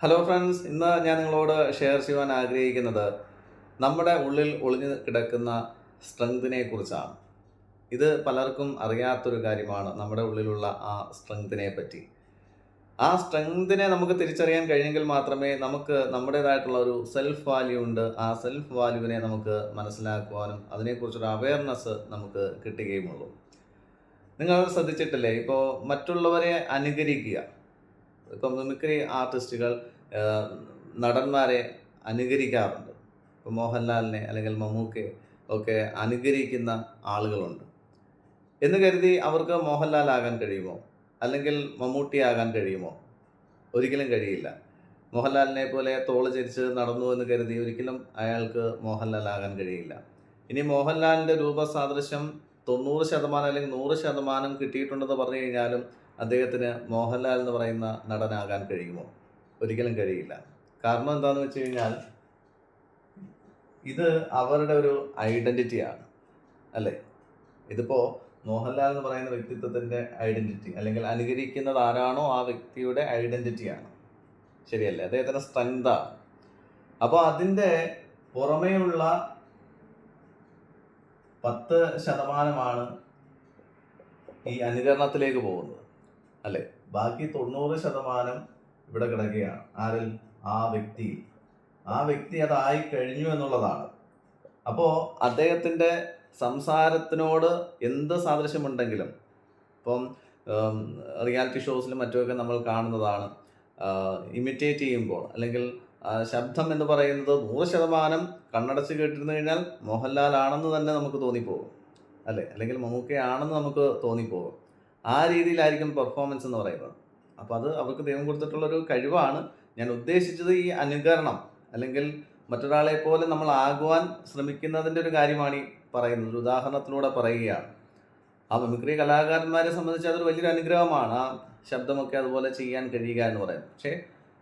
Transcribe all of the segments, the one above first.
Hello friends, ഇന്ന് ഞാൻ നിങ്ങളോട് ഷെയർ ചെയ്യുവാൻ ആഗ്രഹിക്കുന്നത് നമ്മുടെ ഉള്ളിൽ ഒളിഞ്ഞു കിടക്കുന്ന സ്ട്രെങ്തിനെ കുറിച്ചാണ്. ഇത് പലർക്കും അറിയാത്തൊരു കാര്യമാണ്, നമ്മുടെ ഉള്ളിലുള്ള ആ സ്ട്രെങ്തിനെ പറ്റി. ആ സ്ട്രെങ്തിനെ നമുക്ക് തിരിച്ചറിയാൻ കഴിഞ്ഞെങ്കിൽ മാത്രമേ നമുക്ക് നമ്മുടേതായിട്ടുള്ള ഒരു സെൽഫ് വാല്യൂ ഉണ്ട്. ആ സെൽഫ് വാല്യൂവിനെ നമുക്ക് മനസ്സിലാക്കുവാനും അതിനെക്കുറിച്ചൊരു അവയർനെസ് നമുക്ക് കിട്ടുകയുമുള്ളൂ. നിങ്ങൾ ശ്രദ്ധിച്ചിട്ടില്ലേ, ഇപ്പോൾ മറ്റുള്ളവരെ അനുകരിക്കുക, ഇപ്പം മിമിക്രി ആർട്ടിസ്റ്റുകൾ നടന്മാരെ അനുകരിക്കാറുണ്ട്. ഇപ്പം മോഹൻലാലിനെ അല്ലെങ്കിൽ മമ്മൂക്കയെ ഒക്കെ അനുകരിക്കുന്ന ആളുകളുണ്ട്. എന്ന് കരുതി അവർക്ക് മോഹൻലാലാകാൻ കഴിയുമോ? അല്ലെങ്കിൽ മമ്മൂട്ടിയാകാൻ കഴിയുമോ? ഒരിക്കലും കഴിയില്ല. മോഹൻലാലിനെ പോലെ തോള് ചരിച്ച് നടന്നു എന്ന് കരുതി ഒരിക്കലും അയാൾക്ക് മോഹൻലാലാകാൻ കഴിയില്ല. ഇനി മോഹൻലാലിൻ്റെ രൂപസാദൃശ്യം 90% അല്ലെങ്കിൽ 100% കിട്ടിയിട്ടുണ്ടെന്ന് പറഞ്ഞു കഴിഞ്ഞാലും അദ്ദേഹത്തിന് മോഹൻലാൽ എന്ന് പറയുന്ന നടനാകാൻ കഴിയുമോ? ഒരിക്കലും കഴിയില്ല. കാരണം എന്താണെന്ന് വെച്ച് കഴിഞ്ഞാൽ ഇത് അവരുടെ ഒരു ഐഡന്റിറ്റിയാണ്, അല്ലേ? ഇതിപ്പോൾ മോഹൻലാൽ എന്ന് പറയുന്ന വ്യക്തിത്വത്തിൻ്റെ ഐഡന്റിറ്റി അല്ലെങ്കിൽ അനുകരിക്കുന്നത് ആരാണോ ആ വ്യക്തിയുടെ ഐഡന്റിറ്റിയാണ്, ശരിയല്ലേ? അദ്ദേഹത്തിൻ്റെ സ്ട്രെങ്താണ്. അപ്പോൾ അതിൻ്റെ പുറമേയുള്ള 10% ഈ അനുകരണത്തിലേക്ക് പോകുന്നത്, അല്ലേ? ബാക്കി 90% ഇവിടെ കിടക്കുകയാണ്. ആരിൽ? ആ വ്യക്തി. ആ വ്യക്തി അതായി കഴിഞ്ഞു എന്നുള്ളതാണ്. അപ്പോൾ അദ്ദേഹത്തിൻ്റെ സംസാരത്തിനോട് എന്ത് സാദൃശ്യമുണ്ടെങ്കിലും, ഇപ്പം റിയാലിറ്റി ഷോസിലും മറ്റുമൊക്കെ നമ്മൾ കാണുന്നതാണ്, ഇമിറ്റേറ്റ് ചെയ്യുമ്പോൾ അല്ലെങ്കിൽ ശബ്ദം എന്ന് പറയുന്നത് 100% കണ്ണടച്ച് കേട്ടിരുന്നു കഴിഞ്ഞാൽ മോഹൻലാൽ ആണെന്ന് തന്നെ നമുക്ക് തോന്നിപ്പോകും, അല്ലേ? അല്ലെങ്കിൽ മമ്മൂക്കയാണെന്ന് നമുക്ക് തോന്നിപ്പോകും. ആ രീതിയിലായിരിക്കും പെർഫോമൻസ് എന്ന് പറയുന്നത്. അപ്പോൾ അത് അവർക്ക് ദൈവം കൊടുത്തിട്ടുള്ളൊരു കഴിവാണ്. ഞാൻ ഉദ്ദേശിച്ചത് ഈ അനുകരണം അല്ലെങ്കിൽ മറ്റൊരാളെ പോലെ നമ്മൾ ആകുവാൻ ശ്രമിക്കുന്നതിൻ്റെ ഒരു കാര്യമാണ് ഈ പറയുന്നത്. ഒരു ഉദാഹരണത്തിലൂടെ പറയുകയാണ്. ആ മിമിക്രി കലാകാരന്മാരെ സംബന്ധിച്ച് അതൊരു വലിയൊരു അനുഗ്രഹമാണ്, ആ ശബ്ദമൊക്കെ അതുപോലെ ചെയ്യാൻ കഴിയുക എന്ന് പറയുന്നത്. പക്ഷേ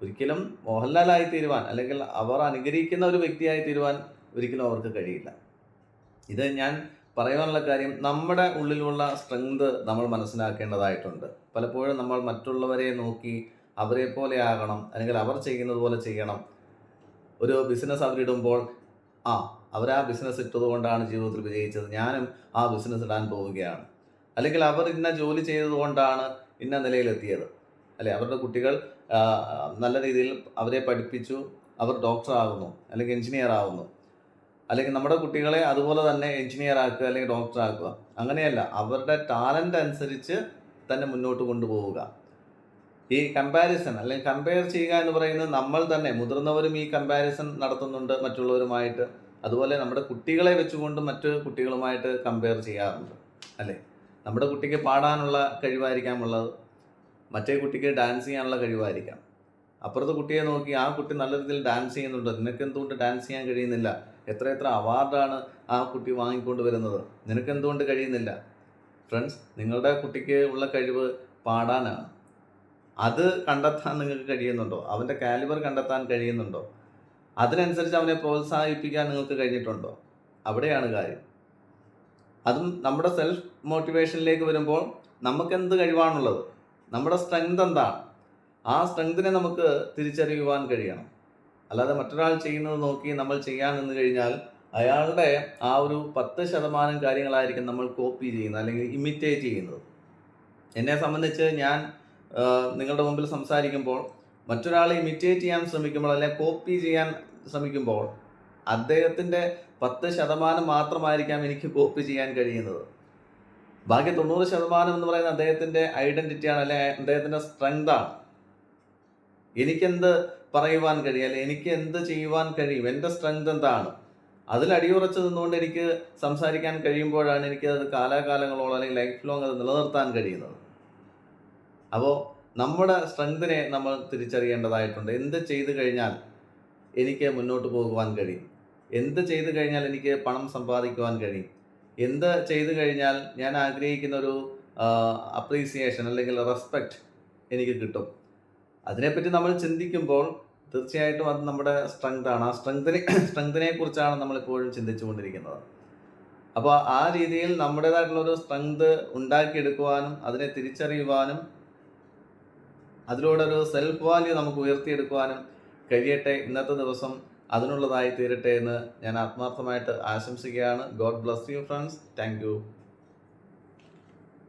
ഒരിക്കലും മോഹൻലാലായി തീരുവാൻ അല്ലെങ്കിൽ അവർ അനുകരിക്കുന്ന ഒരു വ്യക്തിയായി തീരുവാൻ ഒരിക്കലും അവർക്ക് കഴിയില്ല. ഇത് ഞാൻ പറയാനുള്ള കാര്യം, നമ്മുടെ ഉള്ളിലുള്ള സ്ട്രെങ്ത് നമ്മൾ മനസ്സിലാക്കേണ്ടതായിട്ടുണ്ട്. പലപ്പോഴും നമ്മൾ മറ്റുള്ളവരെ നോക്കി അവരെ പോലെ ആകണം അല്ലെങ്കിൽ അവർ ചെയ്യുന്നത് പോലെ ചെയ്യണം. ഒരു ബിസിനസ് അവരിടുമ്പോൾ അവർ ആ ബിസിനസ് ഇട്ടത് കൊണ്ടാണ് ജീവിതത്തിൽ വിജയിച്ചത്, ഞാനും ആ ബിസിനസ് ഇടാൻ പോവുകയാണ്. അല്ലെങ്കിൽ അവർ ഇന്ന ജോലി ചെയ്തത് കൊണ്ടാണ് ഇന്ന നിലയിലെത്തിയത്, അല്ലെ? അവരുടെ കുട്ടികൾ നല്ല രീതിയിൽ അവരെ പഠിപ്പിച്ചു, അവർ ഡോക്ടർ ആകുന്നു അല്ലെങ്കിൽ എഞ്ചിനീയർ ആകുന്നു. അല്ലെങ്കിൽ നമ്മുടെ കുട്ടികളെ അതുപോലെ തന്നെ എഞ്ചിനീയർ ആക്കുക അല്ലെങ്കിൽ ഡോക്ടർ ആക്കുക. അങ്ങനെയല്ല, അവരുടെ ടാലൻ്റ് അനുസരിച്ച് തന്നെ മുന്നോട്ട് കൊണ്ടുപോവുക. ഈ കമ്പാരിസൺ അല്ലെങ്കിൽ കമ്പയർ ചെയ്യുക എന്ന് പറയുന്നത് നമ്മൾ തന്നെ, മുതിർന്നവരും ഈ കമ്പാരിസൺ നടത്തുന്നുണ്ട് മറ്റുള്ളവരുമായിട്ട്. അതുപോലെ നമ്മുടെ കുട്ടികളെ വെച്ചുകൊണ്ട് മറ്റു കുട്ടികളുമായിട്ട് കമ്പയർ ചെയ്യാറുണ്ട്, അല്ലേ? നമ്മുടെ കുട്ടിക്ക് പാടാനുള്ള കഴിവായിരിക്കാം ഉള്ളത്, മറ്റേ കുട്ടിക്ക് ഡാൻസ് ചെയ്യാനുള്ള കഴിവായിരിക്കാം. അപ്പുറത്തെ കുട്ടിയെ നോക്കി ആ കുട്ടി നല്ല രീതിയിൽ ഡാൻസ് ചെയ്യുന്നുണ്ട്, നിനക്ക് എന്തുകൊണ്ട് ഡാൻസ് ചെയ്യാൻ കഴിയുന്നില്ല? എത്ര അവാർഡാണ് ആ കുട്ടി വാങ്ങിക്കൊണ്ട് വരുന്നത്, നിനക്ക് എന്തുകൊണ്ട് കഴിയുന്നില്ല? ഫ്രണ്ട്സ്, നിങ്ങളുടെ കുട്ടിക്ക് ഉള്ള കഴിവ് പാടാനാണ്. അത് കണ്ടെത്താൻ നിങ്ങൾക്ക് കഴിയുന്നുണ്ടോ? അവൻ്റെ കാലിബർ കണ്ടെത്താൻ കഴിയുന്നുണ്ടോ? അതിനനുസരിച്ച് അവനെ പ്രോത്സാഹിപ്പിക്കാൻ നിങ്ങൾക്ക് കഴിഞ്ഞിട്ടുണ്ടോ? അവിടെയാണ് കാര്യം. അതും നമ്മുടെ സെൽഫ് മോട്ടിവേഷനിലേക്ക് വരുമ്പോൾ നമുക്കെന്ത് കഴിവാണുള്ളത്, നമ്മുടെ സ്ട്രെങ്ത് എന്താണ്, ആ സ്ട്രെങ്തിനെ നമുക്ക് തിരിച്ചറിയുവാൻ കഴിയണം. അല്ലാതെ മറ്റൊരാൾ ചെയ്യുന്നത് നോക്കി നമ്മൾ ചെയ്യാൻ നിന്ന് കഴിഞ്ഞാൽ അയാളുടെ ആ ഒരു 10% കാര്യങ്ങളായിരിക്കും നമ്മൾ കോപ്പി ചെയ്യുന്നത് അല്ലെങ്കിൽ ഇമിറ്റേറ്റ് ചെയ്യുന്നത്. എന്നെ സംബന്ധിച്ച് ഞാൻ നിങ്ങളുടെ മുമ്പിൽ സംസാരിക്കുമ്പോൾ മറ്റൊരാളെ ഇമിറ്റേറ്റ് ചെയ്യാൻ ശ്രമിക്കുമ്പോൾ അല്ലെങ്കിൽ കോപ്പി ചെയ്യാൻ ശ്രമിക്കുമ്പോൾ അദ്ദേഹത്തിൻ്റെ 10% മാത്രമായിരിക്കാം എനിക്ക് കോപ്പി ചെയ്യാൻ കഴിയുന്നത്. ബാക്കി 90% എന്ന് പറയുന്നത് അദ്ദേഹത്തിൻ്റെ ഐഡൻറ്റിറ്റിയാണ്, അല്ലെങ്കിൽ അദ്ദേഹത്തിൻ്റെ സ്ട്രെങ്താണ്. എനിക്കെന്ത് പറയുവാൻ കഴിയും, അല്ലെങ്കിൽ എനിക്ക് എന്ത് ചെയ്യുവാൻ കഴിയും, എൻ്റെ സ്ട്രെങ്ത് എന്താണ്, അതിൽ അടിയുറച്ച് നിന്നുകൊണ്ട് എനിക്ക് സംസാരിക്കാൻ കഴിയുമ്പോഴാണ് എനിക്കത് കാലാകാലങ്ങളോളം അല്ലെങ്കിൽ ലൈഫ് ലോങ് അത് നിലനിർത്താൻ കഴിയുന്നത്. അപ്പോൾ നമ്മുടെ സ്ട്രെങ്തിനെ നമ്മൾ തിരിച്ചറിയേണ്ടതായിട്ടുണ്ട്. എന്ത് ചെയ്തു കഴിഞ്ഞാൽ എനിക്ക് മുന്നോട്ട് പോകുവാൻ കഴിയും, എന്ത് ചെയ്തു കഴിഞ്ഞാൽ എനിക്ക് പണം സമ്പാദിക്കുവാൻ കഴിയും, എന്ത് ചെയ്തു കഴിഞ്ഞാൽ ഞാൻ ആഗ്രഹിക്കുന്ന ഒരു അപ്രീസിയേഷൻ അല്ലെങ്കിൽ റെസ്പെക്റ്റ് എനിക്ക് കിട്ടും. അതിനെപ്പറ്റി നമ്മൾ ചിന്തിക്കുമ്പോൾ തീർച്ചയായിട്ടും അത് നമ്മുടെ സ്ട്രെങ്താണ്. ആ സ്ട്രെങ്തിനെ കുറിച്ചാണ് നമ്മളെപ്പോഴും ചിന്തിച്ചു കൊണ്ടിരിക്കുന്നത്. അപ്പോൾ ആ രീതിയിൽ നമ്മുടേതായിട്ടുള്ളൊരു സ്ട്രെങ്ത് ഉണ്ടാക്കിയെടുക്കുവാനും അതിനെ തിരിച്ചറിയുവാനും അതിലൂടെ ഒരു സെൽഫ് വാല്യൂ നമുക്ക് ഉയർത്തിയെടുക്കുവാനും കഴിയട്ടെ. ഇന്നത്തെ ദിവസം അതിനുള്ളതായി തീരട്ടെ എന്ന് ഞാൻ ആത്മാർത്ഥമായിട്ട് ആശംസിക്കുകയാണ്. God bless you friends. Thank you.